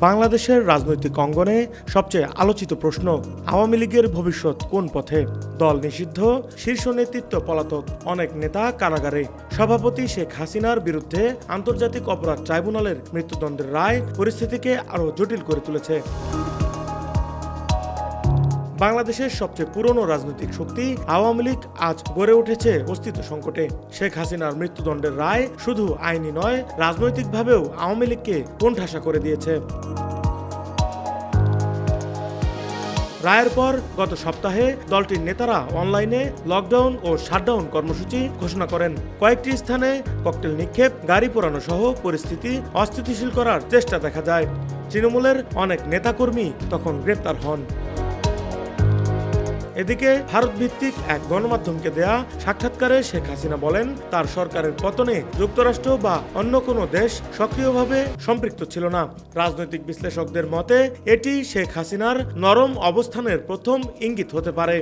বাংলাদেশের রাজনৈতিক অঙ্গনে সবচেয়ে আলোচিত প্রশ্ন, আওয়ামী লীগের ভবিষ্যৎ কোন পথে? দল নিষিদ্ধ, শীর্ষ নেতৃত্ব পলাতক, অনেক নেতা কারাগারে। সভাপতি শেখ হাসিনার বিরুদ্ধে আন্তর্জাতিক অপরাধ ট্রাইব্যুনালের মৃত্যুদণ্ডের রায় পরিস্থিতিকে আরও জটিল করে তুলেছে। বাংলাদেশের সবচেয়ে পুরনো রাজনৈতিক শক্তি আওয়ামী লীগ আজ গড়ে উঠেছে অস্তিত্ব সংকটে। শেখ হাসিনার মৃত্যুদণ্ডের রায় শুধু আইনি নয়, রাজনৈতিকভাবেও আওয়ামী লীগকে কোণঠাসা করে দিয়েছে। রায়ের পর গত সপ্তাহে দলটির নেতারা অনলাইনে লকডাউন ও শাটডাউন কর্মসূচি ঘোষণা করেন। কয়েকটি স্থানে ককটেল নিক্ষেপ, গাড়ি পোড়ানো সহ পরিস্থিতি অস্থিতিশীল করার চেষ্টা দেখা যায়। তৃণমূলের অনেক নেতাকর্মী তখন গ্রেপ্তার হন। এদিকে ভারত ভিত্তিক এক গণমাধ্যমকে দেয়া সাক্ষাৎকারে শেখ হাসিনা বলেন, তার সরকারের পতনে যুক্তরাষ্ট্র বা অন্য কোনো দেশ সক্রিয়ভাবে সম্পৃক্ত ছিল না। রাজনৈতিক বিশ্লেষকদের মতে এটি শেখ হাসিনার নরম অবস্থানের প্রথম ইঙ্গিত হতে পারে।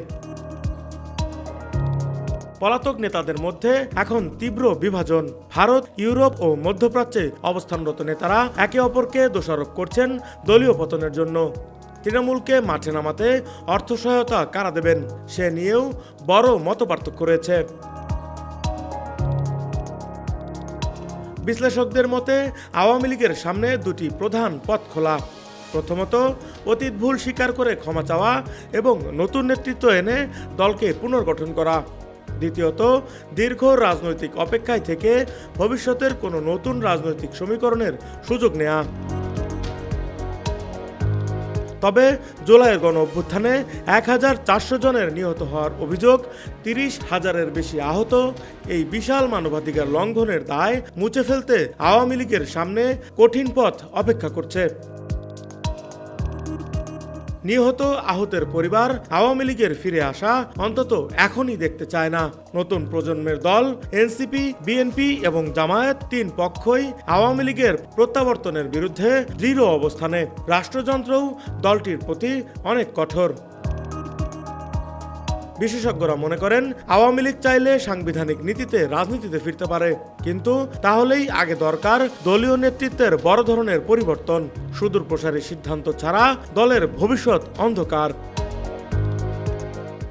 পলাতক নেতাদের মধ্যে এখন তীব্র বিভাজন। ভারত, ইউরোপ ও মধ্যপ্রাচ্যে অবস্থানরত নেতারা একে অপরকে দোষারোপ করছেন দলীয় পতনের জন্য। তৃণমূলকে মাঠে নামাতে অর্থ সহায়তা কারা দেবেন সে নিয়েও বড় মতপার্থক্য রয়েছে। বিশ্লেষকদের মতে আওয়ামী লীগের সামনে দুটি প্রধান পথ খোলা। প্রথমত, অতীত ভুল স্বীকার করে ক্ষমা চাওয়া এবং নতুন নেতৃত্ব এনে দলকে পুনর্গঠন করা। দ্বিতীয়ত, দীর্ঘ রাজনৈতিক অপেক্ষায় থেকে ভবিষ্যতের কোনো নতুন রাজনৈতিক সমীকরণের সুযোগ নেওয়া। তবে জুলাইয়ের গণ অভ্যুত্থানে ১,৪০০ জনের নিহত হওয়ার অভিযোগ, ৩০,০০০-এর বেশি আহত, এই বিশাল মানবাধিকার লঙ্ঘনের দায় মুছে ফেলতে আওয়ামী লীগের সামনে কঠিন পথ অপেক্ষা করছে। নিহত আহতের পরিবার আওয়ামী লীগের ফিরে আসা অন্তত এখনই দেখতে চায় না। নতুন প্রজন্মের দল এনসিপি, বিএনপি এবং জামায়াত তিন পক্ষই আওয়ামী লীগের প্রত্যাবর্তনের বিরুদ্ধে দৃঢ় অবস্থানে। রাষ্ট্রযন্ত্রও দলটির প্রতি অনেক কঠোর। বিশেষজ্ঞরা মনে করেন আওয়ামী লীগ চাইলে সাংবিধানিক নীতিতে রাজনীতিতে ফিরতে পারে, কিন্তু তাহলেই আগে দরকার দলীয় নেতৃত্বের বড় ধরনের পরিবর্তন। সুদূর প্রসারী সিদ্ধান্ত ছাড়া দলের ভবিষ্যৎ অন্ধকার।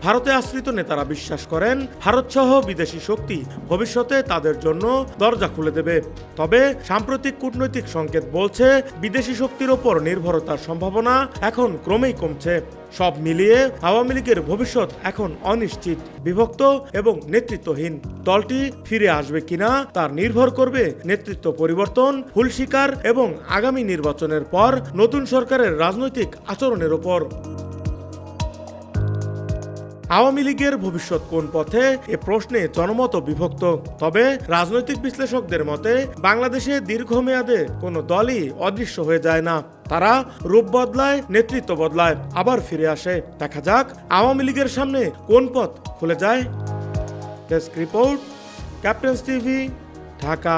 ভারতে আশ্রিত নেতারা বিশ্বাস করেন ভারতসহ বিদেশি শক্তি ভবিষ্যতে তাদের জন্য দরজা খুলে দেবে। তবে সাম্প্রতিক কূটনৈতিক সংকেত বলছে বিদেশি শক্তির ওপর নির্ভরতার সম্ভাবনা এখন ক্রমেই কমছে। সব মিলিয়ে আওয়ামী লীগের ভবিষ্যৎ এখন অনিশ্চিত, বিভক্ত এবং নেতৃত্বহীন। দলটি ফিরে আসবে কিনা তার নির্ভর করবে নেতৃত্ব পরিবর্তন, ভুল স্বীকার এবং আগামী নির্বাচনের পর নতুন সরকারের রাজনৈতিক আচরণের ওপর। আওয়ামী লীগের ভবিষ্যৎ কোন পথে এ প্রশ্নে জনমত বিভক্ত। তবে রাজনৈতিক বিশ্লেষকদের মতে বাংলাদেশে দীর্ঘমেয়াদে কোনো দলই অদৃশ্য হয়ে যায় না। তারা রূপ বদলায়, নেতৃত্ব বদলায়, আবার ফিরে আসে। দেখা যাক আওয়ামী লীগের সামনে কোন পথ খুলে যায়। Desk report, captain's TV, Dhaka.